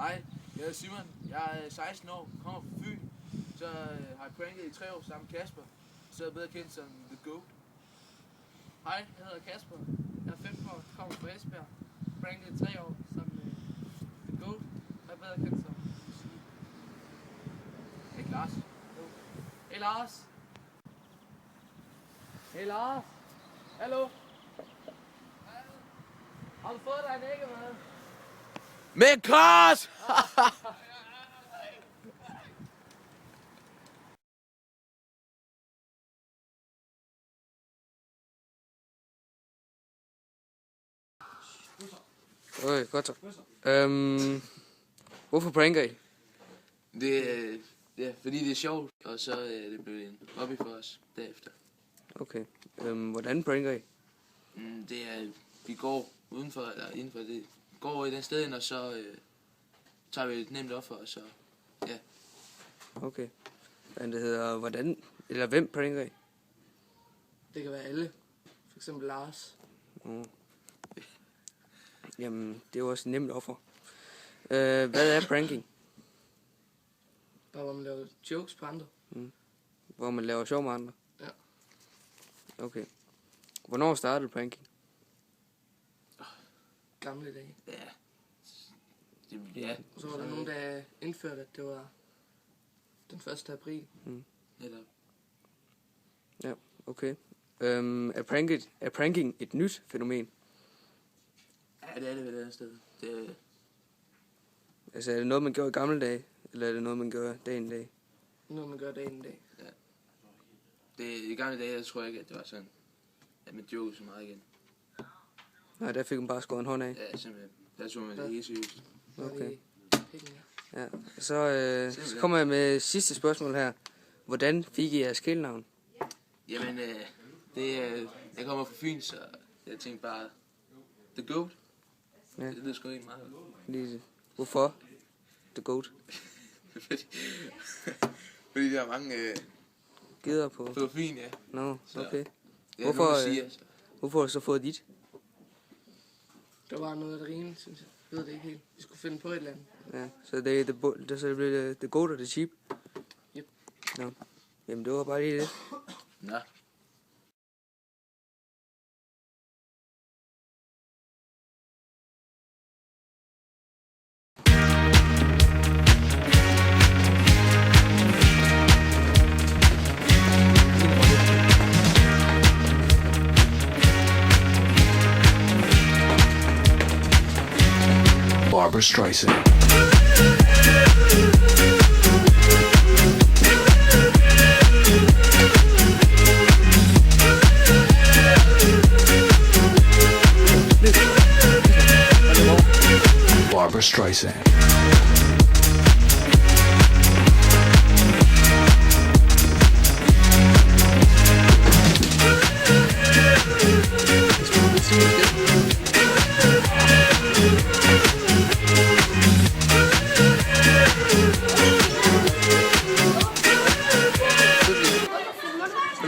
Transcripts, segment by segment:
Hej, jeg hedder Simon. Jeg er 16 år, kommer fra Fyn. Så har jeg pranket i 3 år sammen med Kasper. Så er jeg bedre kendt som The Goat. Hej, jeg hedder Kasper. Jeg er 15 år, kommer fra Esbjerg. Pranket i 3 år sammen med The Goat. Jeg er bedre kendt som Ikke Lars. Hey Lars. Hey Lars. Hallo. Har du fået dig en æggemad? Med kras! Okay, godt så. Hvorfor pranker I? Det er fordi det er sjovt, og så er det blevet en hobby for os derefter. Okay. Hvordan pranker I? Det er, vi går udenfor, eller indenfor det, går i den sted, og så tager vi et nemt offer, og så, ja. Okay. Men det hedder, hvordan, eller hvem pranker I? Det kan være alle. For eksempel Lars. Jamen, det er jo også et nemt offer. Hvad er pranking? Der hvor man laver jokes på andre. Hvor man laver sjov med andre? Ja. Okay. Hvornår startede pranking? Gamle dage. Ja. Ja. Og så var der nogen, der indførte, at det var den 1. april. Netop. Ja, okay. Er pranking et nyt fænomen? Ja, det er det ved det andet sted. Det, Altså, er det noget, man gjorde i gamle dage? Eller er det noget, man gør dagen i dag? Noget man gør dagen i dag. I gamle dage, jeg tror ikke, at det var sådan, at man jokede så meget igen. Nej, der fik man bare skåret en hånd af. Ja, simpelthen. Der tog man det helt seriøst. Okay. Penge. Ja. Så kommer jeg med sidste spørgsmål her. Hvordan fik I jeres kælenavn? Jamen, jeg kommer fra Fyn, så jeg tænkte bare, The Goat. Ja. Det lyder sgu ikke meget godt. Hvorfor The Goat? Fordi der er mange Gider på? på Fyn, ja. Nå, okay. Ja, Hvorfor, nogen, der siger, så. Hvorfor har du så fået dit? Der var noget, der rimede, synes jeg. Jeg ved det ikke helt. Vi skulle finde på et eller andet. Ja, så det blev The Goat og The Cheap? Yep. Nå. Jamen, det var bare lige det. Nå. Barbra Streisand. Barbra Streisand.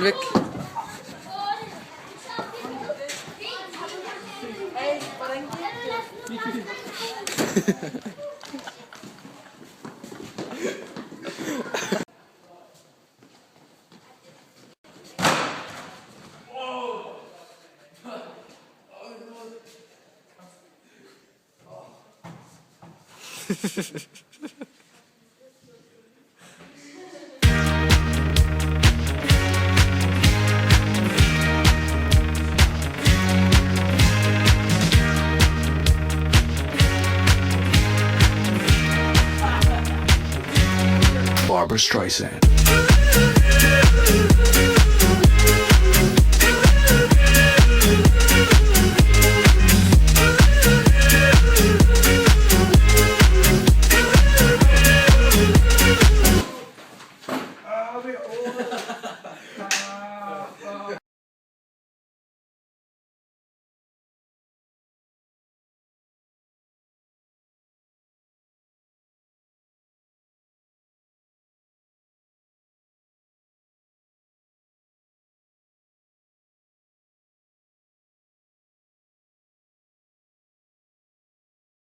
Væk. Barbra Streisand.